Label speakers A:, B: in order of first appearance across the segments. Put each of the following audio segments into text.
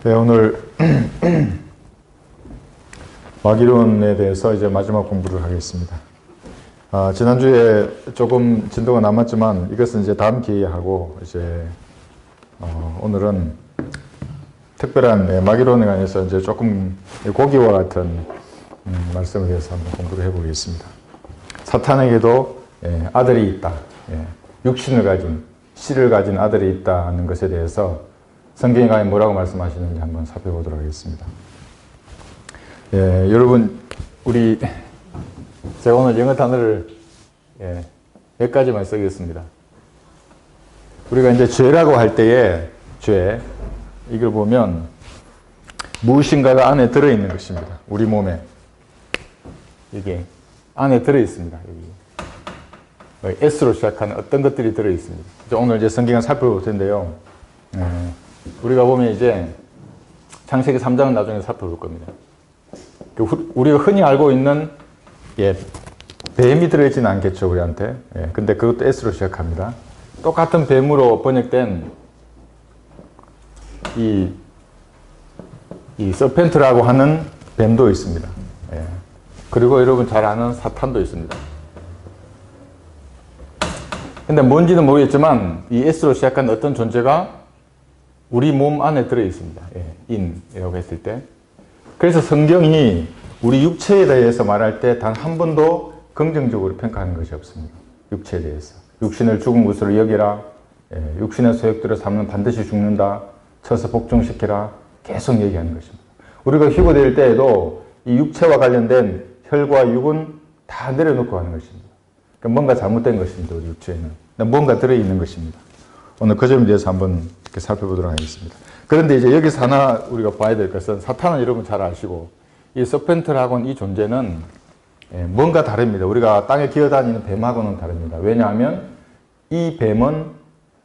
A: 네, 오늘 마귀론에 대해서 이제 마지막 공부를 하겠습니다. 지난주에 조금 진도가 남았지만 이것은 이제 다음 기회에 하고 이제 오늘은 특별한 마귀론에 관해서 이제 조금 고기와 같은 말씀에 대해서 한번 공부를 해보겠습니다. 사탄에게도 아들이 있다. 육신을 가진, 씨를 가진 아들이 있다는 것에 대해서 성경이 과연 뭐라고 말씀하시는지 한번 살펴보도록 하겠습니다. 여러분, 제가 오늘 영어 단어를 몇 가지만 쓰겠습니다. 우리가 이제 죄라고 할 때에, 죄, 이걸 보면 무엇인가가 안에 들어있는 것입니다. 우리 몸에. 이게 안에 들어있습니다. 여기. S로 시작하는 어떤 것들이 들어있습니다. 오늘 이제 성경을 살펴볼 텐데요. 우리가 보면 이제 창세기 3장은 나중에 살펴볼 겁니다. 우리가 흔히 알고 있는 뱀이 들어있지는 않겠죠, 우리한테. 근데 그것도 S로 시작합니다. 똑같은 뱀으로 번역된 이 서펜트라고 하는 뱀도 있습니다. 그리고 여러분 잘 아는 사탄도 있습니다. 근데 뭔지는 모르겠지만 이 S로 시작한 어떤 존재가 우리 몸 안에 들어있습니다. 인이라고 했을 때. 그래서 성경이 우리 육체에 대해서 말할 때 단 한 번도 긍정적으로 평가하는 것이 없습니다. 육체에 대해서. 육신을 죽은 것으로 여기라. 육신의 소욕들을 삼는 반드시 죽는다. 쳐서 복종시키라. 계속 얘기하는 것입니다. 우리가 휴거될 때에도 이 육체와 관련된 혈과 육은 다 내려놓고 하는 것입니다. 그러니까 뭔가 잘못된 것입니다. 우리 육체에는. 뭔가 들어있는 것입니다. 오늘 그 점에 대해서 한번 이렇게 살펴보도록 하겠습니다. 그런데 이제 여기서 하나 우리가 봐야 될 것은 사탄은 여러분 잘 아시고 이 서펜트라고는 이 존재는 뭔가 다릅니다. 우리가 땅에 기어다니는 뱀하고는 다릅니다. 왜냐하면 이 뱀은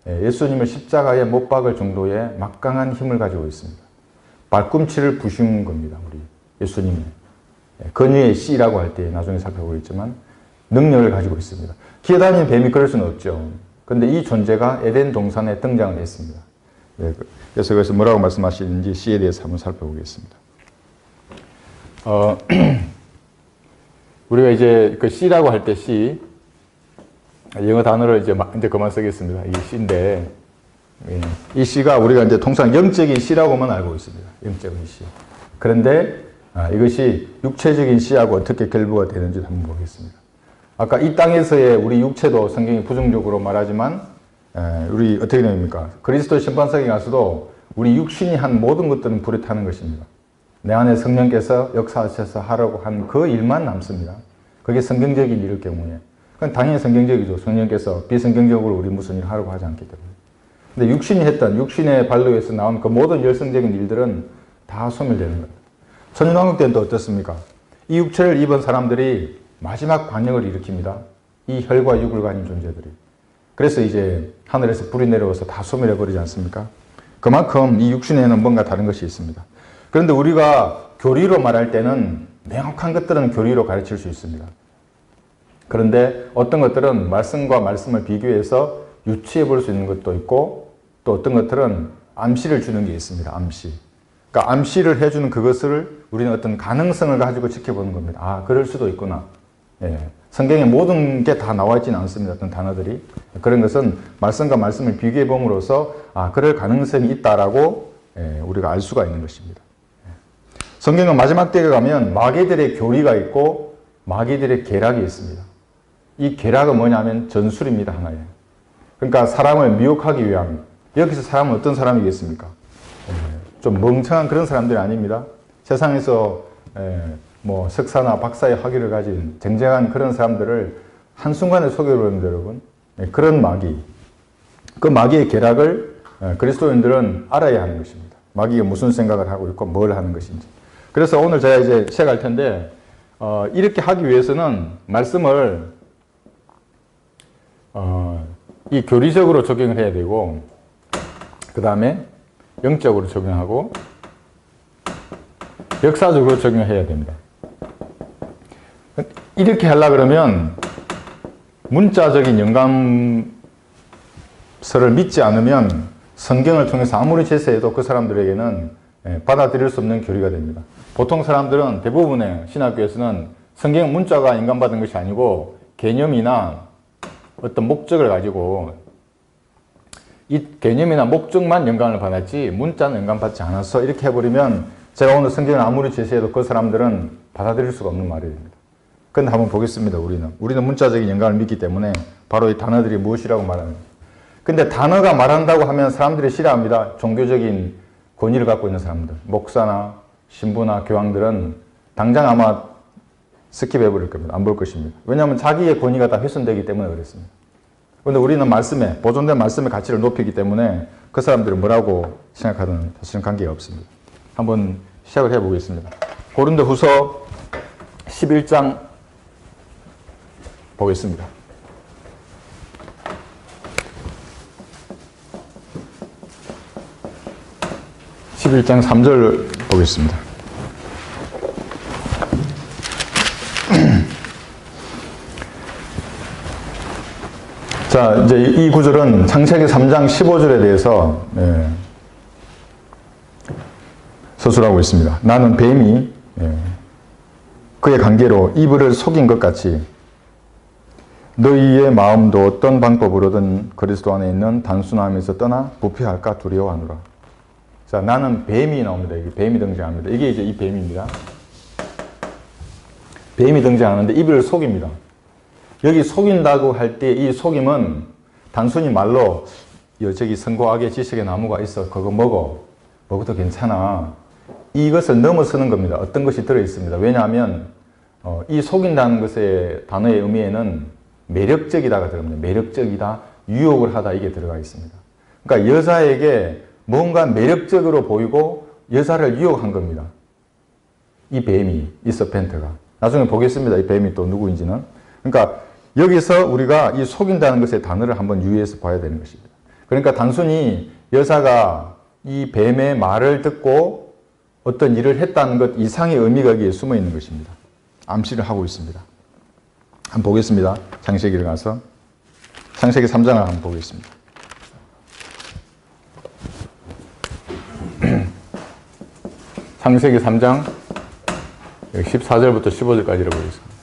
A: 예수님을 십자가에 못 박을 정도의 막강한 힘을 가지고 있습니다. 발꿈치를 부신 겁니다. 우리 예수님의 권위의 씨라고 할 때 나중에 살펴보겠지만 능력을 가지고 있습니다. 기어다니는 뱀이 그럴 수는 없죠. 그런데 이 존재가 에덴 동산에 등장을 했습니다. 그래서 그것을 뭐라고 말씀하시는지 씨에 대해서 한번 살펴보겠습니다. 우리가 이제 그 씨라고 할 때 씨, 영어 단어를 이제 그만 쓰겠습니다. 이 씨인데, 이 씨가 우리가 이제 통상 영적인 씨라고만 알고 있습니다. 영적인 씨. 그런데 이것이 육체적인 씨하고 어떻게 결부가 되는지 한번 보겠습니다. 아까 이 땅에서의 우리 육체도 성경이 부정적으로 말하지만 우리 어떻게 됩니까? 그리스도 심판석에 가서도 우리 육신이 한 모든 것들은 불에 타는 것입니다. 내 안에 성령께서 역사하셔서 하라고 한 그 일만 남습니다. 그게 성경적인 일일 경우에. 그건 당연히 성경적이죠. 성령께서 비성경적으로 우리 무슨 일을 하라고 하지 않기 때문에. 근데 육신이 했던, 육신의 발로에서 나온 그 모든 열성적인 일들은 다 소멸되는 겁니다. 천년왕국 때는 또 어떻습니까? 이 육체를 입은 사람들이 마지막 반역을 일으킵니다. 이 혈과 육을 가진 존재들이. 그래서 이제 하늘에서 불이 내려와서 다 소멸해버리지 않습니까? 그만큼 이 육신에는 뭔가 다른 것이 있습니다. 그런데 우리가 교리로 말할 때는 명확한 것들은 교리로 가르칠 수 있습니다. 그런데 어떤 것들은 말씀과 말씀을 비교해서 유추해 볼 수 있는 것도 있고 또 어떤 것들은 암시를 주는 게 있습니다. 암시. 그러니까 암시를 해주는 그것을 우리는 어떤 가능성을 가지고 지켜보는 겁니다. 아, 그럴 수도 있구나. 성경에 모든 게 다 나와 있지는 않습니다. 어떤 단어들이. 그런 것은 말씀과 말씀을 비교해 봄으로써 그럴 가능성이 있다라고 우리가 알 수가 있는 것입니다. 성경은 마지막 때에 가면 마귀들의 교리가 있고 마귀들의 계략이 있습니다. 이 계략은 뭐냐면 전술입니다. 하나의. 그러니까 사람을 미혹하기 위함. 여기서 사람은 어떤 사람이겠습니까? 좀 멍청한 그런 사람들이 아닙니다. 세상에서 뭐 석사나 박사의 학위를 가진 쟁쟁한 그런 사람들을 한순간에 속여버립니다, 여러분. 그런 마귀. 그 마귀의 계략을 그리스도인들은 알아야 하는 것입니다. 마귀가 무슨 생각을 하고 있고 뭘 하는 것인지. 그래서 오늘 제가 이제 시작할 텐데, 이렇게 하기 위해서는 말씀을, 이 교리적으로 적용을 해야 되고, 그 다음에 영적으로 적용하고, 역사적으로 적용해야 됩니다. 이렇게 하려고 그러면 문자적인 영감서를 믿지 않으면 성경을 통해서 아무리 제시해도 그 사람들에게는 받아들일 수 없는 교리가 됩니다. 보통 사람들은 대부분의 신학교에서는 성경 문자가 영감받은 것이 아니고 개념이나 어떤 목적을 가지고 이 개념이나 목적만 영감을 받았지 문자는 영감받지 않아서 이렇게 해버리면 제가 오늘 성경을 아무리 제시해도 그 사람들은 받아들일 수가 없는 말이 됩니다. 그런데 한번 보겠습니다. 우리는 문자적인 영감을 믿기 때문에 바로 이 단어들이 무엇이라고 말합니다. 근데 단어가 말한다고 하면 사람들이 싫어합니다. 종교적인 권위를 갖고 있는 사람들, 목사나 신부나 교황들은 당장 아마 스킵해 버릴 겁니다. 안 볼 것입니다. 왜냐하면 자기의 권위가 다 훼손되기 때문에 그렇습니다. 그런데 우리는 말씀에, 보존된 말씀의 가치를 높이기 때문에 그 사람들이 뭐라고 생각하든 사실은 관계가 없습니다. 한번 시작을 해보겠습니다. 고린도후서 11장 보겠습니다. 11장 3절 보겠습니다. 자, 이제 이 구절은 창세기 3장 15절에 대해서 서술하고 있습니다. 나는 뱀이 그의 관계로 이브를 속인 것 같이 너희의 마음도 어떤 방법으로든 그리스도 안에 있는 단순함에서 떠나 부패할까 두려워하노라. 자, 나는 뱀이 나옵니다. 이게 뱀이 등장합니다. 이게 이제 이 뱀입니다. 뱀이 등장하는데 이브를 속입니다. 여기 속인다고 할 때 이 속임은 단순히 말로 저기 선고악의 지식의 나무가 있어 그거 먹어도 괜찮아 이것을 넘어서는 겁니다. 어떤 것이 들어있습니다. 왜냐하면 이 속인다는 것의 단어의 의미에는 매력적이다가 들어갑니다. 매력적이다, 유혹을 하다 이게 들어가 있습니다. 그러니까 여자에게 뭔가 매력적으로 보이고 여자를 유혹한 겁니다. 이 뱀이, 이 서펜트가. 나중에 보겠습니다. 이 뱀이 또 누구인지는. 그러니까 여기서 우리가 이 속인다는 것의 단어를 한번 유의해서 봐야 되는 것입니다. 그러니까 단순히 여자가 이 뱀의 말을 듣고 어떤 일을 했다는 것 이상의 의미가 여기에 숨어 있는 것입니다. 암시를 하고 있습니다. 한번 보겠습니다. 창세기를 가서 창세기 3장을 한번 보겠습니다. 창세기 3장 14절부터 15절까지를 보겠습니다.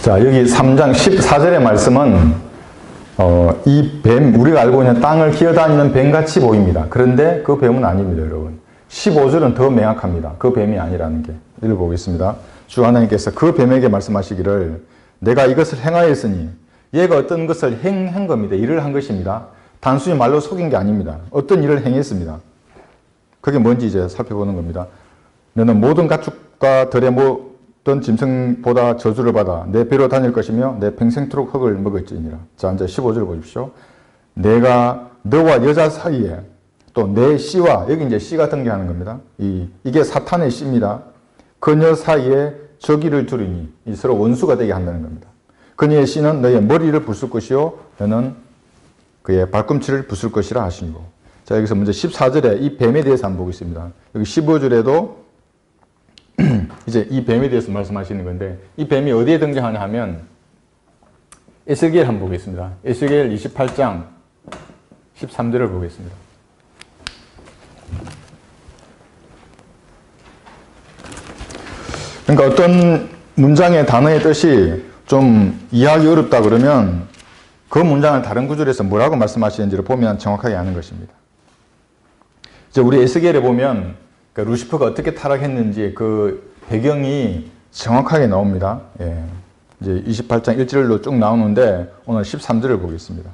A: 자, 여기 3장 14절의 말씀은 이 뱀, 우리가 알고 있는 땅을 기어다니는 뱀같이 보입니다. 그런데 그 뱀은 아닙니다, 여러분. 15절은 더 명확합니다. 그 뱀이 아니라는 게. 읽어보겠습니다. 주 하나님께서 그 뱀에게 말씀하시기를 내가 이것을 행하였으니 얘가 어떤 것을 행한 겁니다. 일을 한 것입니다. 단순히 말로 속인 게 아닙니다. 어떤 일을 행했습니다. 그게 뭔지 이제 살펴보는 겁니다. 너는 모든 가축과 들의 모든 짐승보다 저주를 받아 내 배로 다닐 것이며 내 평생토록 흙을 먹을지니라. 자, 이제 15절 보십시오. 내가 너와 여자 사이에 또 내 씨와, 여기 이제 씨가 등장하는 겁니다. 이게 사탄의 씨입니다. 그녀 사이에 저기를 두르니, 서로 원수가 되게 한다는 겁니다. 그녀의 씨는 너의 머리를 부술 것이요 너는 그의 발꿈치를 부술 것이라 하시고. 자, 여기서 먼저 14절에 이 뱀에 대해서 한번 보겠습니다. 여기 15절에도 이제 이 뱀에 대해서 말씀하시는 건데, 이 뱀이 어디에 등장하냐 하면 에스겔 한번 보겠습니다. 에스겔 28장 13절을 보겠습니다. 그러니까 어떤 문장의 단어의 뜻이 좀 이해하기 어렵다 그러면 그 문장을 다른 구절에서 뭐라고 말씀하시는지를 보면 정확하게 아는 것입니다. 이제 우리 에스겔에 보면 그러니까 루시퍼가 어떻게 타락했는지 그 배경이 정확하게 나옵니다. 예. 이제 28장 1절로 쭉 나오는데 오늘 13절을 보겠습니다.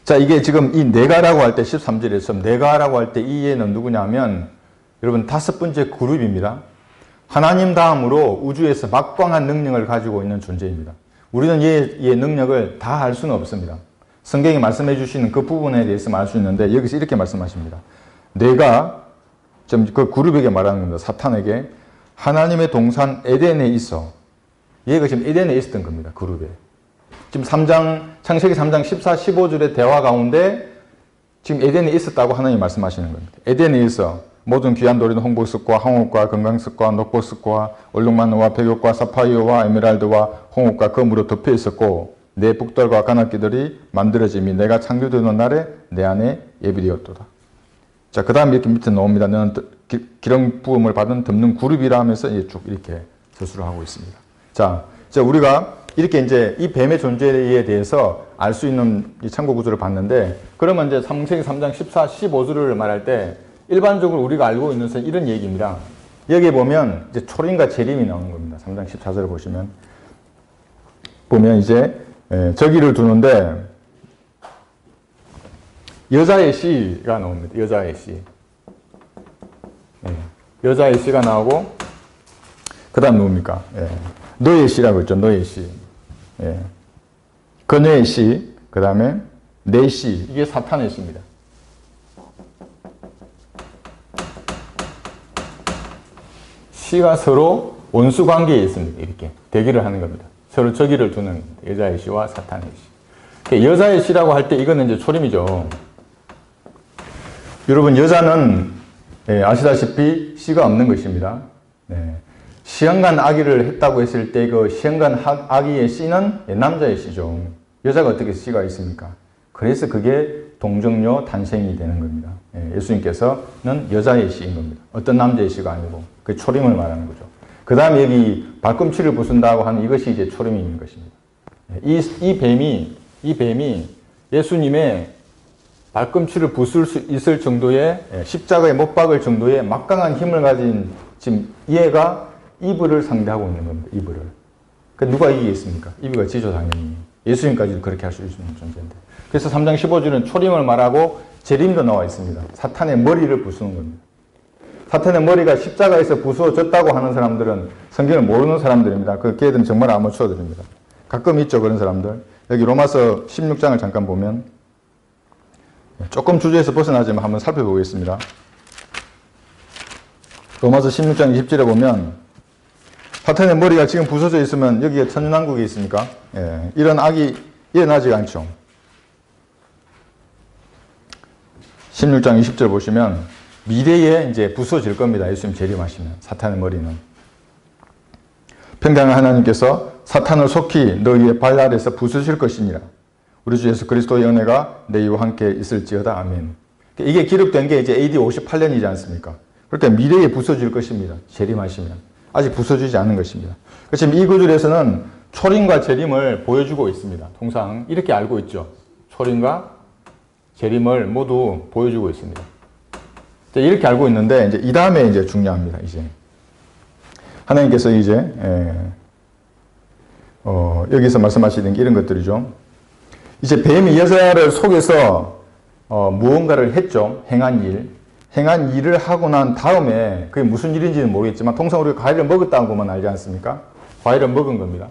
A: 자, 이게 지금 이 내가라고 할 때 13절에서 내가라고 할 때 이 얘는 누구냐면 여러분 5번째 그룹입니다. 하나님 다음으로 우주에서 막강한 능력을 가지고 있는 존재입니다. 우리는 얘의 능력을 다 알 수는 없습니다. 성경이 말씀해 주시는 그 부분에 대해서 알 수 있는데 여기서 이렇게 말씀하십니다. 내가 지금 그 그룹에게 말하는 겁니다. 사탄에게 하나님의 동산 에덴에 있어. 얘가 지금 에덴에 있었던 겁니다. 그룹에. 지금 창세기 3장 14, 15절의 대화 가운데 지금 에덴에 있었다고 하나님이 말씀하시는 겁니다. 에덴에 있어. 모든 귀한 도리는 홍보석과 황옥과 건강석과 녹보석과 얼룩마늘과 백옥과 사파이어와 에메랄드와 홍옥과 금으로 덮여 있었고 내 북돌과 간악기들이 만들어짐이 내가 창조되는 날에 내 안에 예비되었도다. 자, 그 다음 이렇게 밑에 나옵니다. 너는 기름 부음을 받은 덮는 그룹이라 하면서 쭉 이렇게 서술을 하고 있습니다. 자, 우리가 이렇게 이제 이 뱀의 존재에 대해서 알 수 있는 이 참고 구조를 봤는데, 그러면 이제 창세기 3장 14, 15절을 말할 때 일반적으로 우리가 알고 있는 것은 이런 얘기입니다. 여기 보면 이제 초림과 재림이 나오는 겁니다. 3장 14절을 보면 이제 저기를 두는데 여자의 씨가 나옵니다. 여자의 씨. 여자의 씨가 나오고 그 다음 누굽니까? 너의 씨라고 했죠. 너의 씨. 그녀의 씨, 그 다음에 내 씨. 이게 사탄의 씨입니다. 씨가 서로 원수 관계에 있습니다. 이렇게 대기를 하는 겁니다. 서로 저기를 두는 여자의 씨와 사탄의 씨. 여자의 씨라고 할 때 이거는 이제 초림이죠. 여러분, 여자는 아시다시피 씨가 없는 것입니다. 시험관 아기를 했다고 했을 때 그 시험관 아기의 씨는 남자의 씨죠. 여자가 어떻게 씨가 있습니까? 그래서 그게 동정녀 탄생이 되는 겁니다. 예수님께서는 여자의 씨인 겁니다. 어떤 남자의 씨가 아니고 그 초림을 말하는 거죠. 그 다음에 여기 발꿈치를 부순다고 하는 이것이 이제 초림인 것입니다. 이 뱀이 예수님의 발꿈치를 부술 수 있을 정도의 십자가에 못 박을 정도의 막강한 힘을 가진 지금 얘가 이브를 상대하고 있는 겁니다. 이브를. 누가 이기겠습니까? 이브가 지죠, 당연히. 예수님까지도 그렇게 할 수 있는 존재인데. 그래서 3장 15절은 초림을 말하고 재림도 나와 있습니다. 사탄의 머리를 부수는 겁니다. 사탄의 머리가 십자가에서 부수어졌다고 하는 사람들은 성경을 모르는 사람들입니다. 걔들은 정말 아마추어들입니다. 가끔 있죠, 그런 사람들. 여기 로마서 16장을 잠깐 보면 조금 주제에서 벗어나지만 한번 살펴보겠습니다. 로마서 16장 20절에 보면 사탄의 머리가 지금 부서져 있으면 여기에 천연왕국이 있습니까? 이런 악이 일어나지 않죠. 16장 20절 보시면 미래에 이제 부서질 겁니다. 예수님 재림하시면 사탄의 머리는. 평강한 하나님께서 사탄을 속히 너희의 발 아래에서 부수실 것이니라. 우리 주 예수 그리스도의 은혜가 너희와 함께 있을지어다. 아멘. 이게 기록된 게 이제 AD 58년이지 않습니까? 그러니까 미래에 부서질 것입니다. 재림하시면. 아직 부서지지 않은 것입니다. 지금 이 구절에서는 초림과 재림을 보여주고 있습니다. 통상 이렇게 알고 있죠. 초림과 재림을 모두 보여주고 있습니다. 이렇게 알고 있는데 이제 이 다음에 이제 중요합니다. 이제 하나님께서 이제 여기서 말씀하시는 게 이런 것들이죠. 이제 뱀이 여자를 속여서 무언가를 했죠. 행한 일을 하고 난 다음에 그게 무슨 일인지는 모르겠지만 통상 우리가 과일을 먹었다고만 알지 않습니까? 과일을 먹은 겁니다.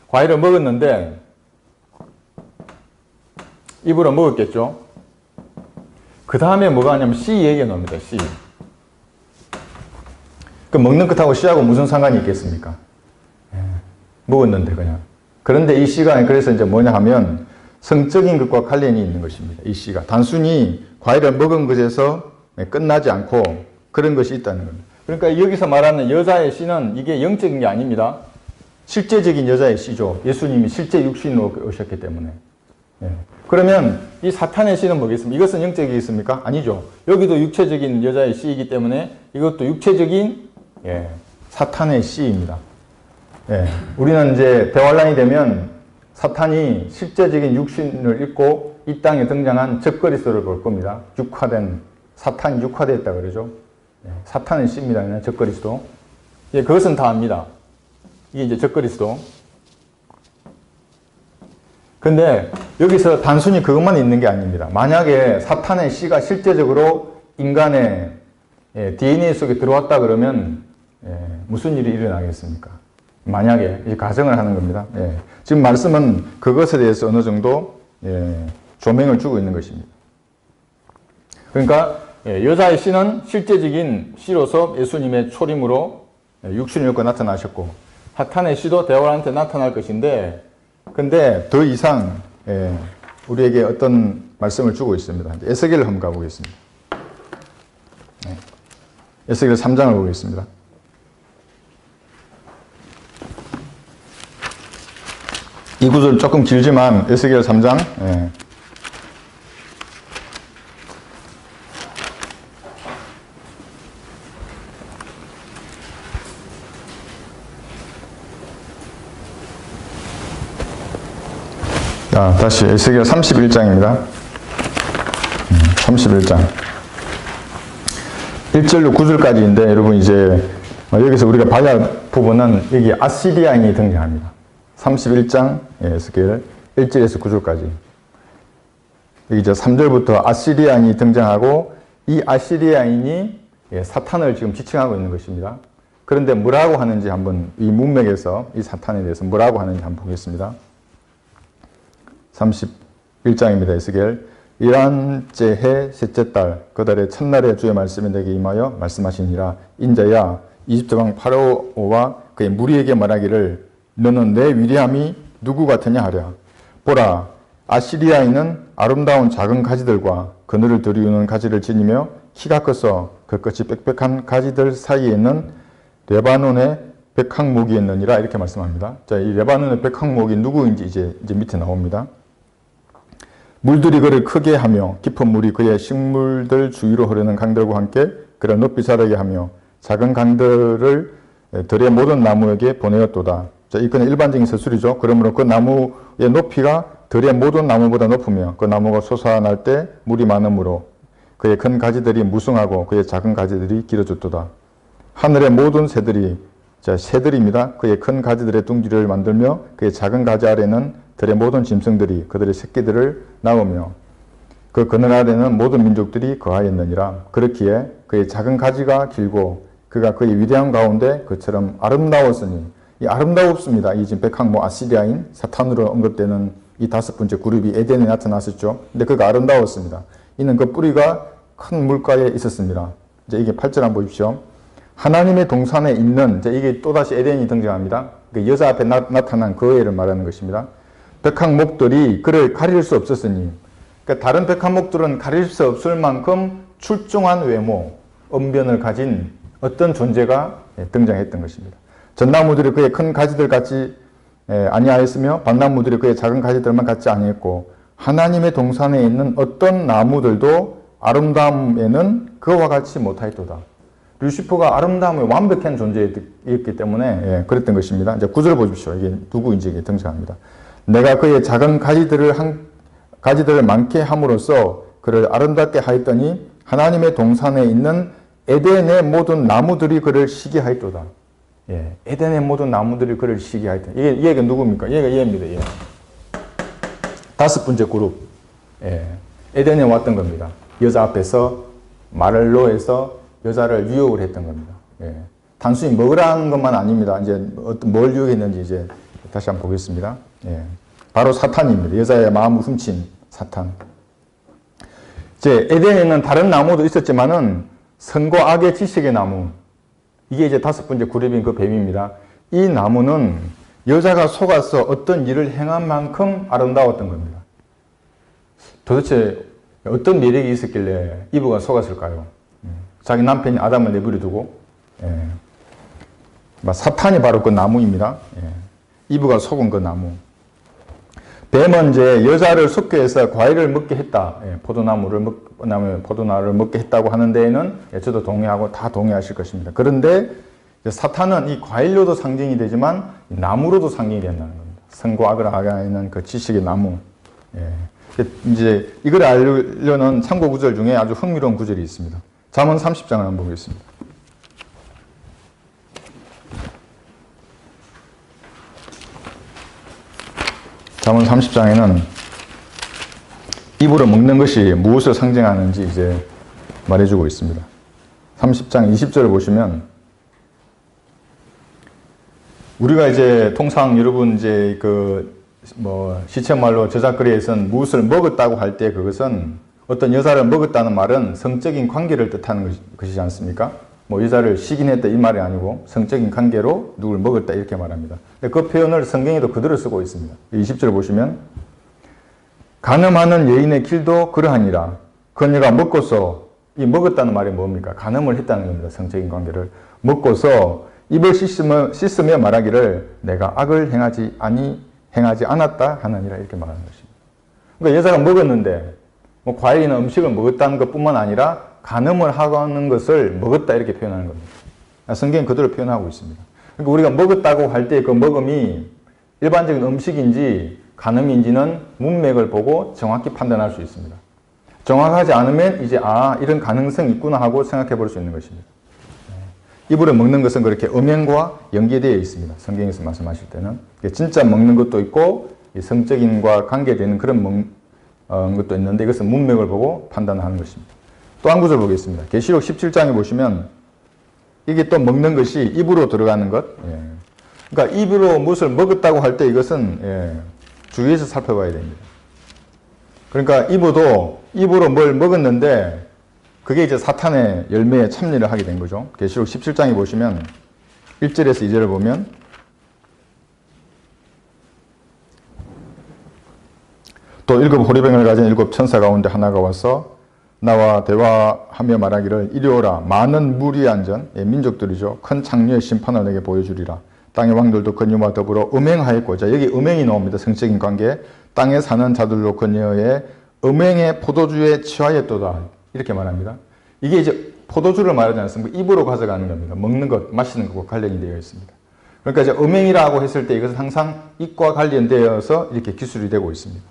A: 과일을 먹었는데 입으로 먹었겠죠. 그 다음에 뭐가 하냐면 씨 얘기가 나옵니다. 씨. 그 먹는 것하고 씨하고 무슨 상관이 있겠습니까? 먹었는데 그냥. 그런데 이 씨가 그래서 이제 뭐냐 하면 성적인 것과 관련이 있는 것입니다. 이 씨가 단순히 과일을 먹은 것에서 끝나지 않고 그런 것이 있다는 겁니다. 그러니까 여기서 말하는 여자의 씨는 이게 영적인 게 아닙니다. 실제적인 여자의 씨죠. 예수님이 실제 육신으로 오셨기 때문에. 그러면 이 사탄의 씨는 뭐겠습니까? 이것은 영적이겠습니까? 아니죠. 여기도 육체적인 여자의 씨이기 때문에 이것도 육체적인 사탄의 씨입니다. 우리는 이제 대환란이 되면 사탄이 실제적인 육신을 입고 이 땅에 등장한 적그리스도를 볼 겁니다. 사탄이 육화되었다 그러죠. 사탄의 씨입니다. 적그리스도. 그것은 다 압니다. 이게 이제 적그리스도. 근데 여기서 단순히 그것만 있는 게 아닙니다. 만약에 사탄의 씨가 실제적으로 인간의 DNA 속에 들어왔다 그러면 무슨 일이 일어나겠습니까? 만약에 이제 가정을 하는 겁니다. 지금 말씀은 그것에 대해서 어느 정도 조명을 주고 있는 것입니다. 그러니까 여자의 씨는 실제적인 씨로서 예수님의 초림으로 육신을 입고 나타나셨고 사탄의 씨도 대화한테 나타날 것인데 근데 더 이상 우리에게 어떤 말씀을 주고 있습니다. 에스겔을 한번 가보겠습니다. 에스겔 3장을 보겠습니다. 이 구절 조금 길지만 에스겔 3장 자, 다시 에스겔 31장입니다. 31장 1절로 9절까지인데 여러분 이제 여기서 우리가 봐야 부분은 여기 아시리아인이 등장합니다. 31장 에스겔 1절에서 9절까지 여기 이제 3절부터 아시리아인이 등장하고 이 아시리아인이 사탄을 지금 지칭하고 있는 것입니다. 그런데 뭐라고 하는지 한번 이 문맥에서 이 사탄에 대해서 뭐라고 하는지 한번 보겠습니다. 31장입니다. 에스겔 이란째 해 셋째 달 그 달의 첫날에 주의 말씀이 내게 임하여 말씀하시니라. 인자야 이집트 왕 파라오와 그의 무리에게 말하기를 너는 내 위대함이 누구 같으냐 하랴. 보라 아시리아인은 아름다운 작은 가지들과 그늘을 들이우는 가지를 지니며 키가 커서 그 끝이 빽빽한 가지들 사이에 있는 레바논의 백항목이었느니라 이렇게 말씀합니다. 자, 이 레바논의 백항목이 누구인지 이제 밑에 나옵니다. 물들이 그를 크게 하며 깊은 물이 그의 식물들 주위로 흐르는 강들과 함께 그를 높이 자라게 하며 작은 강들을 들의 모든 나무에게 보내었도다. 자, 이건 일반적인 서술이죠. 그러므로 그 나무의 높이가 들의 모든 나무보다 높으며 그 나무가 솟아날 때 물이 많으므로 그의 큰 가지들이 무성하고 그의 작은 가지들이 길어졌도다. 하늘의 모든 새들이 자, 새들입니다. 그의 큰 가지들의 둥지를 만들며 그의 작은 가지 아래는 들의 모든 짐승들이 그들의 새끼들을 낳으며 그 그늘 아래는 모든 민족들이 거하였느니라. 그렇기에 그의 작은 가지가 길고 그가 그의 위대한 가운데 그처럼 아름다웠으니 이 아름다웠습니다. 이 지금 백항목 아시리아인 사탄으로 언급되는 이 다섯 번째 그룹이 에덴에 나타났었죠. 근데 그가 아름다웠습니다. 이는 그 뿌리가 큰 물가에 있었습니다. 이제 이게 8절 한번 보십시오. 하나님의 동산에 있는 이게 또다시 에덴이 등장합니다. 그 여자 앞에 나타난 그 애를 말하는 것입니다. 백항목들이 그를 가릴 수 없었으니 그러니까 다른 백항목들은 가릴 수 없을 만큼 출중한 외모, 언변을 가진 어떤 존재가 등장했던 것입니다. 전나무들이 그의 큰 가지들 같이 아니하였으며 밭나무들이 그의 작은 가지들만 같지 아니했고 하나님의 동산에 있는 어떤 나무들도 아름다움에는 그와 같이 못하였도다. 루시퍼가 아름다움에 완벽한 존재였기 때문에 그랬던 것입니다. 이제 9절 보십시오. 이게 누구인지 이게 등장합니다. 내가 그의 작은 가지들을 많게 함으로써 그를 아름답게 하였더니 하나님의 동산에 있는 에덴의 모든 나무들이 그를 시기하였도다. 에덴의 모든 나무들이 그를 시기하였다. 얘가 누굽니까? 얘가 얘입니다. 얘. 다섯 번째 그룹. 에덴에 왔던 겁니다. 여자 앞에서 말로 해서 여자를 유혹을 했던 겁니다. 단순히 먹으라는 것만 아닙니다. 이제 뭘 유혹했는지 이제 다시 한번 보겠습니다. 바로 사탄입니다. 여자의 마음을 훔친 사탄. 이제 에덴에는 다른 나무도 있었지만은 선과 악의 지식의 나무. 이게 이제 다섯 번째 그룹인 그 뱀입니다. 이 나무는 여자가 속아서 어떤 일을 행한 만큼 아름다웠던 겁니다. 도대체 어떤 매력이 있었길래 이브가 속았을까요? 자기 남편이 아담을 내버려 두고 사탄이 바로 그 나무입니다. 이브가 속은 그 나무. 뱀은 이제 여자를 속게 해서 과일을 먹게 했다. 포도나를 먹게 했다고 하는 데에는 저도 동의하고 다 동의하실 것입니다. 그런데 사탄은 이 과일로도 상징이 되지만 나무로도 상징이 된다는 겁니다. 선과 악을 알아내는 그 지식의 나무. 이제 이걸 알려는 참고 구절 중에 아주 흥미로운 구절이 있습니다. 잠언 30장을 한번 보겠습니다. 잠언 30장에는 입으로 먹는 것이 무엇을 상징하는지 이제 말해주고 있습니다. 30장 20절을 보시면 우리가 이제 통상 여러분 이제 시쳇말로 저작거리에서는 무엇을 먹었다고 할 때 그것은 어떤 여자를 먹었다는 말은 성적인 관계를 뜻하는 것이지 않습니까? 여자를 시기했다 이 말이 아니고 성적인 관계로 누굴 먹었다 이렇게 말합니다. 그 표현을 성경에도 그대로 쓰고 있습니다. 20절 보시면 간음하는 여인의 길도 그러하니라. 그녀가 먹고서 이 먹었다는 말이 뭡니까? 간음을 했다는 겁니다. 성적인 관계를. 먹고서 입을 씻으며 말하기를 내가 악을 행하지 않았다 하느니라 이렇게 말하는 것입니다. 그러니까 여자가 먹었는데 뭐 과일이나 음식을 먹었다는 것뿐만 아니라 간음을 하는 것을 먹었다 이렇게 표현하는 겁니다. 성경은 그대로 표현하고 있습니다. 그러니까 우리가 먹었다고 할 때 그 먹음이 일반적인 음식인지 간음인지는 문맥을 보고 정확히 판단할 수 있습니다. 정확하지 않으면 이제 이런 가능성이 있구나 하고 생각해 볼 수 있는 것입니다. 입으로 먹는 것은 그렇게 음행과 연계되어 있습니다. 성경에서 말씀하실 때는. 진짜 먹는 것도 있고 성적인과 관계되는 그런 것도 있는데 이것은 문맥을 보고 판단하는 것입니다. 또 한 구절 보겠습니다. 계시록 17장에 보시면 이게 또 먹는 것이 입으로 들어가는 것. 그러니까 입으로 무엇을 먹었다고 할 때 이것은 주의해서 살펴봐야 됩니다. 그러니까 입으로 뭘 먹었는데 그게 이제 사탄의 열매에 참여를 하게 된 거죠. 계시록 17장에 보시면 1절에서 2절을 보면 또 7 호리병을 가진 7 천사 가운데 하나가 와서 나와 대화하며 말하기를 이리 오라 많은 무리의 안전 민족들이죠. 큰 창녀의 심판을 내게 보여주리라. 땅의 왕들도 그녀와 더불어 음행하였고자 여기 음행이 나옵니다. 성적인 관계. 땅에 사는 자들도 그녀의 음행의 포도주에 취하였도다. 이렇게 말합니다. 이게 이제 포도주를 말하지 않습니까? 입으로 가져가는 겁니다. 먹는 것, 마시는 것과 관련이 되어 있습니다. 그러니까 이제 음행이라고 했을 때 이것은 항상 입과 관련되어서 이렇게 기술이 되고 있습니다.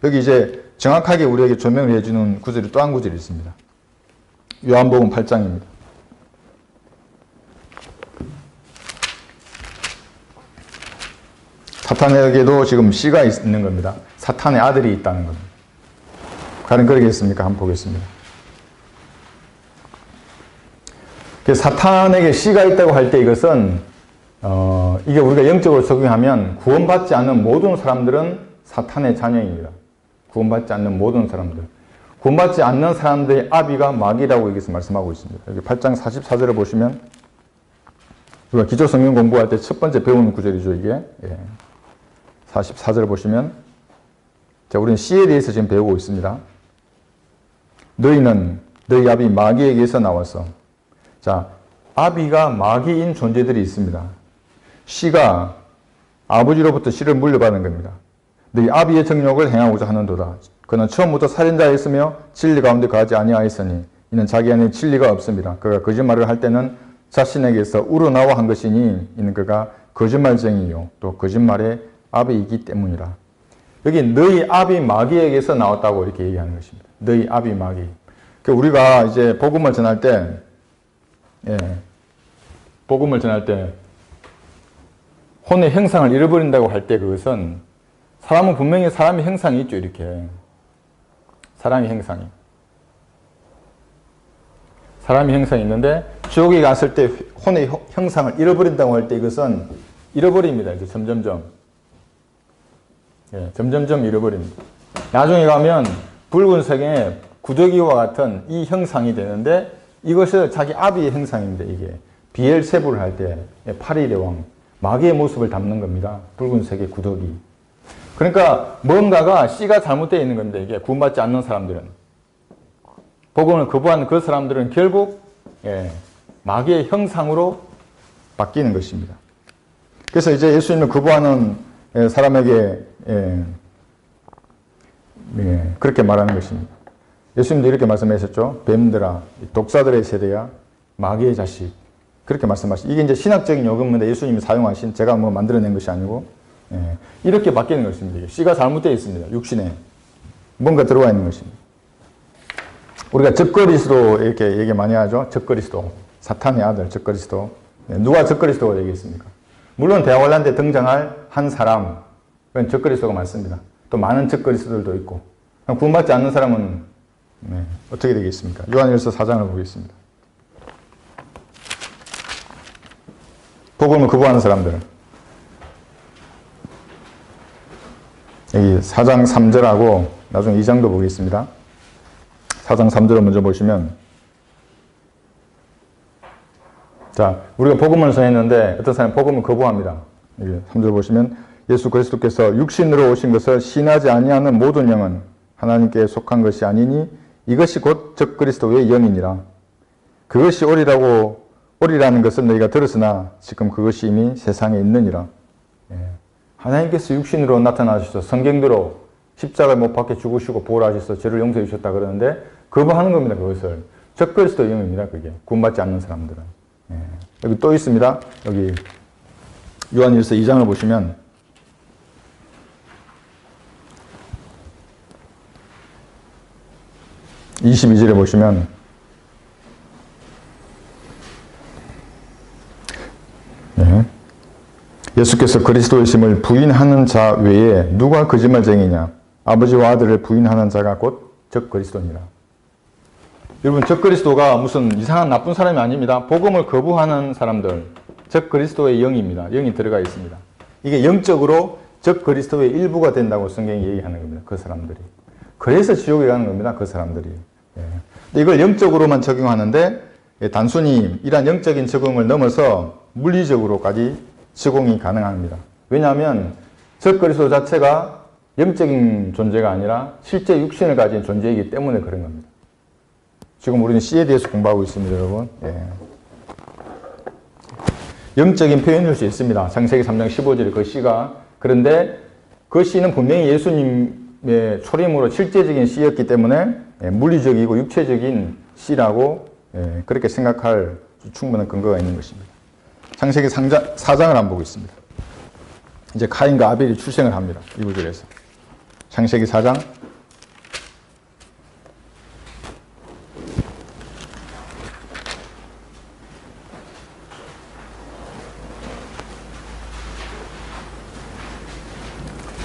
A: 여기 이제 정확하게 우리에게 조명을 해주는 구절이 또 한 구절이 있습니다. 요한복음 8장입니다. 사탄에게도 지금 씨가 있는 겁니다. 사탄의 아들이 있다는 겁니다. 과연 그러겠습니까? 한번 보겠습니다. 사탄에게 씨가 있다고 할 때 이것은 이게 우리가 영적으로 적용하면 구원받지 않는 모든 사람들은 사탄의 자녀입니다. 구원받지 않는 모든 사람들. 구원받지 않는 사람들의 아비가 마귀라고 여기서 말씀하고 있습니다. 여기 8장 44절을 보시면 우리가 기초 성경 공부할 때 첫 번째 배우는 구절이죠. 이게 44절을 보시면 자, 우리는 씨에 대해서 지금 배우고 있습니다. 너희는 너희 아비 마귀에게서 나와서 자, 아비가 마귀인 존재들이 있습니다. 씨가 아버지로부터 씨를 물려받은 겁니다. 너희 아비의 정욕을 행하고자 하는도다. 그는 처음부터 살인자였으며 진리 가운데 거하지 아니하였으니 이는 자기 안에 진리가 없습니다. 그가 거짓말을 할 때는 자신에게서 우러나와 한 것이니 이는 그가 거짓말쟁이요 또 거짓말의 아비이기 때문이라. 여기 너희 아비 마귀에게서 나왔다고 이렇게 얘기하는 것입니다. 너희 아비 마귀. 우리가 이제 복음을 전할 때 혼의 형상을 잃어버린다고 할 때 그것은 사람은 분명히 사람의 형상이 있죠. 이렇게 사람의 형상이 있는데 지옥에 갔을 때 혼의 형상을 잃어버린다고 할 때 이것은 잃어버립니다. 이제 점점점 잃어버립니다. 나중에 가면 붉은색의 구더기와 같은 이 형상이 되는데 이것은 자기 아비의 형상입니다. 이게 비엘세불을 할 때 8일의 왕 마귀의 모습을 담는 겁니다. 붉은색의 구더기. 그러니까 뭔가가 씨가 잘못되어 있는 겁니다. 이게 구원받지 않는 사람들은. 복음을 거부하는 그 사람들은 결국 마귀의 형상으로 바뀌는 것입니다. 그래서 이제 예수님을 거부하는 사람에게 그렇게 말하는 것입니다. 예수님도 이렇게 말씀하셨죠. 뱀들아, 독사들의 세대야, 마귀의 자식. 그렇게 말씀하시죠. 이게 이제 신학적인 요금인데 예수님이 사용하신 제가 뭐 만들어낸 것이 아니고 이렇게 바뀌는 것입니다. 씨가 잘못되어 있습니다. 육신에 뭔가 들어와 있는 것입니다. 우리가 적그리스도 이렇게 얘기 많이 하죠. 적그리스도, 사탄의 아들 적그리스도. 누가 적그리스도가 되겠습니까? 물론 대화관란 때 등장할 한 사람, 그건 적그리스도가 많습니다. 또 많은 적그리스도들도 있고. 구원받지 않는 사람은 어떻게 되겠습니까? 요한일서 4장을 보겠습니다. 복음을 거부하는 사람들. 여기 4장 3절하고 나중에 2장도 보겠습니다. 4장 3절을 먼저 보시면 자, 우리가 복음을 전했는데 어떤 사람이 복음을 거부합니다. 여기 3절 보시면 예수 그리스도께서 육신으로 오신 것을 신하지 아니하는 모든 영은 하나님께 속한 것이 아니니 이것이 곧 적그리스도의 영이니라. 그것이 오리라는 것을 너희가 들었으나 지금 그것이 이미 세상에 있느니라. 하나님께서 육신으로 나타나셔서 성경대로 십자가에 못 박혀 죽으시고 부활하셔서 죄를 용서해 주셨다 그러는데 거부하는 겁니다. 그것을. 적그리스도의 영입니다. 그게. 구원받지 않는 사람들은. 여기 또 있습니다. 여기 요한일서 2장을 보시면 22절에 보시면 예수께서 그리스도이심을 부인하는 자 외에 누가 거짓말쟁이냐? 아버지와 아들을 부인하는 자가 곧 적그리스도니라. 여러분, 적그리스도가 무슨 이상한 나쁜 사람이 아닙니다. 복음을 거부하는 사람들, 적그리스도의 영입니다. 영이 들어가 있습니다. 이게 영적으로 적그리스도의 일부가 된다고 성경이 얘기하는 겁니다. 그 사람들이. 그래서 지옥에 가는 겁니다. 그 사람들이. 근데 이걸 영적으로만 적용하는데 단순히 이러한 영적인 적용을 넘어서 물리적으로까지 적용이 가능합니다. 왜냐하면 적그리스도 자체가 영적인 존재가 아니라 실제 육신을 가진 존재이기 때문에 그런 겁니다. 지금 우리는 씨에 대해서 공부하고 있습니다, 여러분. 영적인 표현일 수 있습니다. 창세기 3장 15절에 그 씨가. 그런데 그 씨는 분명히 예수님의 초림으로 실제적인 씨였기 때문에 물리적이고 육체적인 씨라고 그렇게 생각할 충분한 근거가 있는 것입니다. 창세기 4장을 한번 보고 있습니다. 이제 카인과 아벨이 출생을 합니다. 이 구절에서. 창세기 4장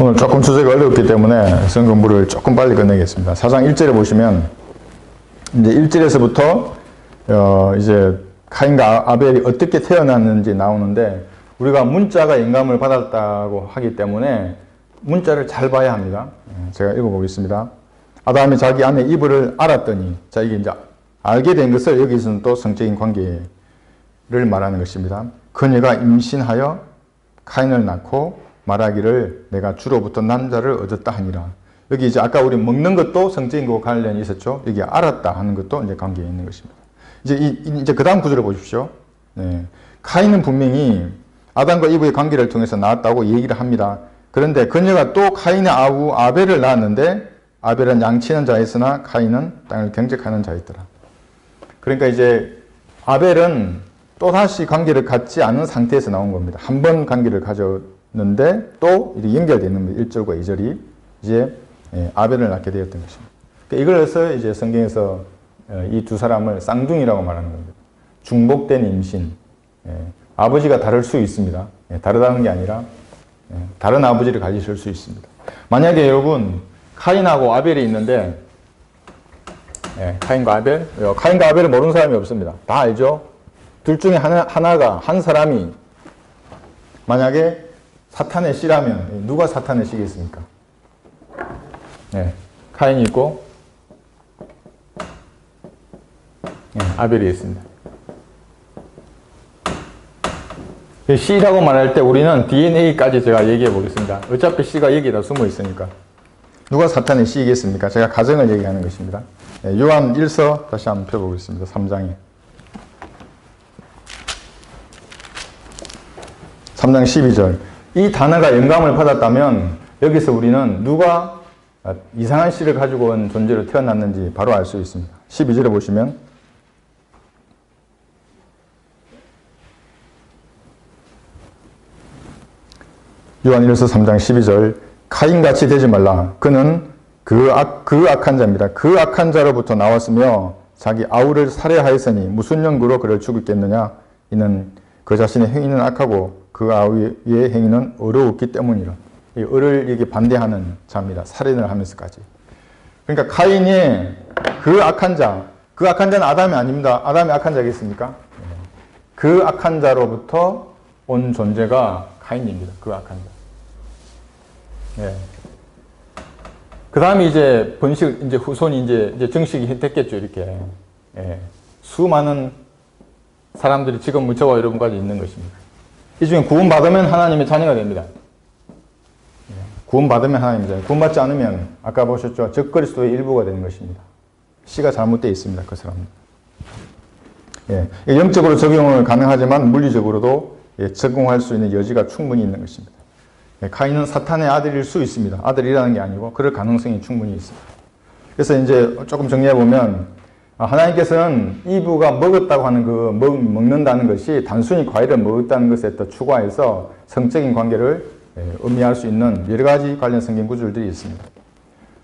A: 오늘 조금 주제가 어렵기 때문에 성경 공부를 조금 빨리 끝내겠습니다. 4장 1절에 보시면 이제 1절에서부터 이제 카인과 아벨이 어떻게 태어났는지 나오는데 우리가 문자가 영감을 받았다고 하기 때문에 문자를 잘 봐야 합니다. 제가 읽어보겠습니다. 아담이 자기 아내 이브를 알았더니, 자, 이게 이제 알게 된 것을 여기서는 또 성적인 관계를 말하는 것입니다. 그녀가 임신하여 카인을 낳고 말하기를 내가 주로부터 남자를 얻었다 하니라. 여기 이제 아까 우리 먹는 것도 성적인 거 관련이 있었죠. 여기 알았다 하는 것도 이제 관계에 있는 것입니다. 이제 그 다음 구절을 보십시오. 카인은 분명히 아담과 이브의 관계를 통해서 나왔다고 얘기를 합니다. 그런데 그녀가 또 카인의 아우 아벨을 낳았는데 아벨은 양치는 자였으나 카인은 땅을 경작하는 자였더라. 그러니까 이제 아벨은 또다시 관계를 갖지 않은 상태에서 나온 겁니다. 한 번 관계를 가졌는데 또 이렇게 연결되어 있는 겁니다. 1절과 2절이 이제 아벨을 낳게 되었던 것입니다. 그러니까 이걸서 이제 성경에서 이 두 사람을 쌍둥이라고 말하는 겁니다. 중복된 임신. 아버지가 다를 수 있습니다. 다르다는 게 아니라 다른 아버지를 가지실 수 있습니다. 만약에 여러분 카인하고 아벨이 있는데 카인과 아벨을 모르는 사람이 없습니다. 다 알죠? 둘 중에 한 사람이 만약에 사탄의 씨라면 누가 사탄의 씨겠습니까? 카인이 있고 아벨이 있습니다. C라고 말할 때 우리는 DNA까지 제가 얘기해 보겠습니다. 어차피 C가 여기다 숨어 있으니까. 누가 사탄의 C이겠습니까? 제가 가정을 얘기하는 것입니다. 요한 1서 다시 한번 펴보겠습니다. 3장에. 3장 12절. 이 단어가 영감을 받았다면 여기서 우리는 누가 이상한 씨를 가지고 온 존재로 태어났는지 바로 알 수 있습니다. 12절에 보시면 요한일서 3장 12절 카인같이 되지 말라. 그는 그 악한 자입니다. 그 악한 자로부터 나왔으며 자기 아우를 살해하였으니 무슨 연구로 그를 죽였겠느냐. 이는 그 자신의 행위는 악하고 그 아우의 행위는 어려웠기 때문이라. 이 을을 이게 반대하는 자입니다. 살인을 하면서까지. 그러니까 카인이 그 악한 자는 아담이 아닙니다. 아담이 악한 자겠습니까? 그 악한 자로부터 온 존재가 카인입니다. 그 악한 자. 그 다음에 이제 이제 후손이 이제 정식이 됐겠죠, 이렇게. 수많은 사람들이 지금 저와 여러분까지 있는 것입니다. 이 중에 구원받으면 하나님의 자녀가 됩니다. 구원받으면 하나님의 자녀. 구원받지 않으면, 아까 보셨죠? 적그리스도의 일부가 되는 것입니다. 씨가 잘못되어 있습니다. 그 사람은. 예, 영적으로 적용을 가능하지만 물리적으로도 적용할 수 있는 여지가 충분히 있는 것입니다. 가인은 사탄의 아들일 수 있습니다. 아들이라는 게 아니고 그럴 가능성이 충분히 있습니다. 그래서 이제 조금 정리해 보면 하나님께서는 이브가 먹었다고 하는 그 먹는다는 것이 단순히 과일을 먹었다는 것에 또 추가해서 성적인 관계를 의미할 수 있는 여러 가지 관련 성경 구절들이 있습니다.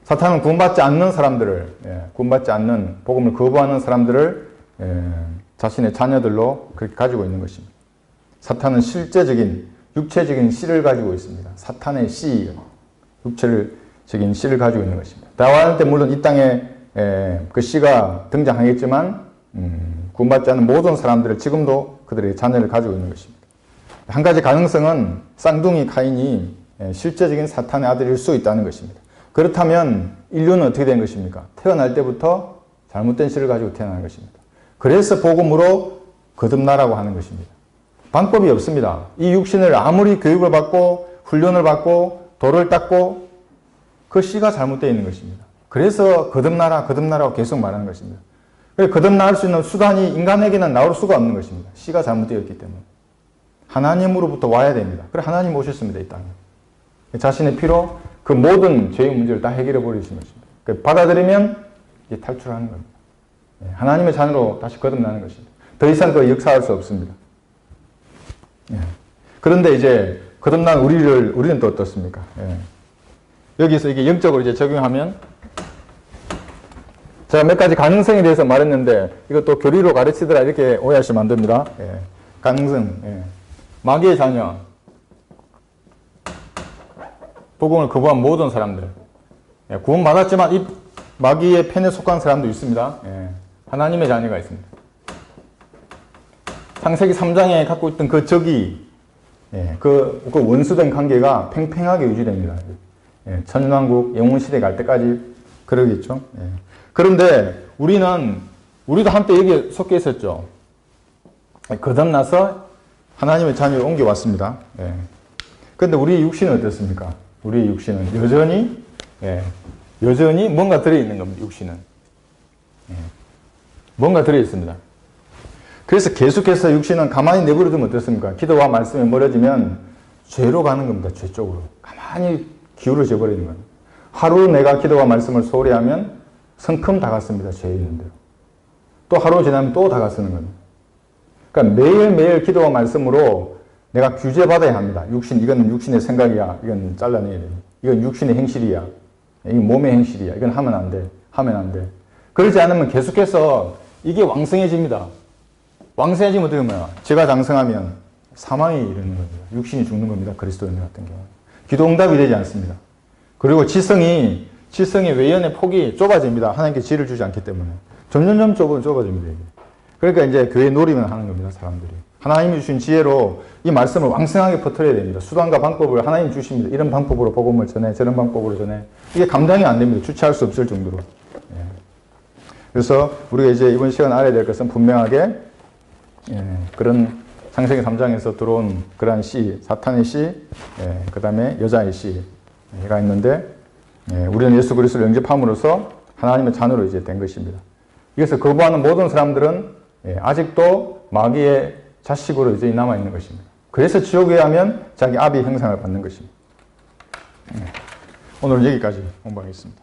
A: 사탄은 구원받지 않는 사람들을, 구원받지 않는 복음을 거부하는 사람들을 자신의 자녀들로 그렇게 가지고 있는 것입니다. 사탄은 실제적인 육체적인 씨를 가지고 있습니다. 사탄의 씨, 육체적인 씨를 가지고 있는 것입니다. 다윗 때 물론 이 땅에 그 씨가 등장하겠지만 구원받지 않는 모든 사람들을 지금도 그들의 자녀를 가지고 있는 것입니다. 한 가지 가능성은 쌍둥이 카인이 실제적인 사탄의 아들일 수 있다는 것입니다. 그렇다면 인류는 어떻게 된 것입니까? 태어날 때부터 잘못된 씨를 가지고 태어난 것입니다. 그래서 복음으로 거듭나라고 하는 것입니다. 방법이 없습니다. 이 육신을 아무리 교육을 받고 훈련을 받고 돌을 닦고 그 씨가 잘못되어 있는 것입니다. 그래서 거듭나라 거듭나라고 계속 말하는 것입니다. 거듭날 수 있는 수단이 인간에게는 나올 수가 없는 것입니다. 씨가 잘못되었기 때문에. 하나님으로부터 와야 됩니다. 그래 하나님 오셨습니다. 이 땅에. 자신의 피로 그 모든 죄의 문제를 다 해결해 버리신 것입니다. 받아들이면 이제 탈출하는 겁니다. 하나님의 자녀로 다시 거듭나는 것입니다. 더 이상 그 역사할 수 없습니다. 그런데 이제 거듭난 우리는 또 어떻습니까? 여기서 이게 영적으로 이제 적용하면 제가 몇 가지 가능성에 대해서 말했는데 이것도 교리로 가르치더라 이렇게 오해하시면 안 됩니다. 가능성. 마귀의 자녀. 복음을 거부한 모든 사람들. 구원받았지만 이 마귀의 편에 속한 사람도 있습니다. 하나님의 자녀가 있습니다. 창세기 3장에 갖고 있던 그 적이 그 원수된 관계가 팽팽하게 유지됩니다. 천년왕국 영원시대 갈 때까지 그러겠죠. 그런데 우리도 한때 여기에 속해 있었죠. 거듭나서 하나님의 자녀로 옮겨왔습니다. 그런데 우리 육신은 어떻습니까? 우리 육신은 여전히 뭔가 들어있는 겁니다. 육신은. 뭔가 들어있습니다. 그래서 계속해서 육신은 가만히 내버려두면 어떻습니까? 기도와 말씀에 멀어지면 죄로 가는 겁니다. 죄 쪽으로. 가만히 기울어져 버리는 거예요. 하루 내가 기도와 말씀을 소홀히 하면 성큼 다가섭니다. 죄에 있는 대로. 또 하루 지나면 또 다가서는 겁니다. 그러니까 매일매일 기도와 말씀으로 내가 규제받아야 합니다. 이건 육신의 생각이야. 이건 잘라내야 돼. 이건 육신의 행실이야. 이건 몸의 행실이야. 이건 하면 안 돼. 하면 안 돼. 그러지 않으면 계속해서 이게 왕성해집니다. 왕성해지면 어떻게 되면 제가 장성하면 사망이 이르는 겁니다. 육신이 죽는 겁니다. 그리스도인들 같은 경우는. 기도응답이 되지 않습니다. 그리고 지성의 외연의 폭이 좁아집니다. 하나님께 지혜를 주지 않기 때문에. 점점 좁아집니다. 이게. 그러니까 이제 교회 놀이만 하는 겁니다. 사람들이. 하나님이 주신 지혜로 이 말씀을 왕성하게 퍼뜨려야 됩니다. 수단과 방법을 하나님 주십니다. 이런 방법으로 복음을 전해, 저런 방법으로 전해. 이게 감당이 안 됩니다. 주체할 수 없을 정도로. 그래서 우리가 이제 이번 시간 알아야 될 것은 분명하게 그런 창세기 3장에서 들어온 그러한 씨, 사탄의 씨, 그 다음에 여자의 씨가 있는데 우리는 예수 그리스도를 영접함으로써 하나님의 자녀로 이제 된 것입니다. 이것을 거부하는 모든 사람들은 아직도 마귀의 자식으로 이제 남아있는 것입니다. 그래서 지옥에 가면 자기 아비의 형상을 받는 것입니다. 오늘은 여기까지 공부하겠습니다.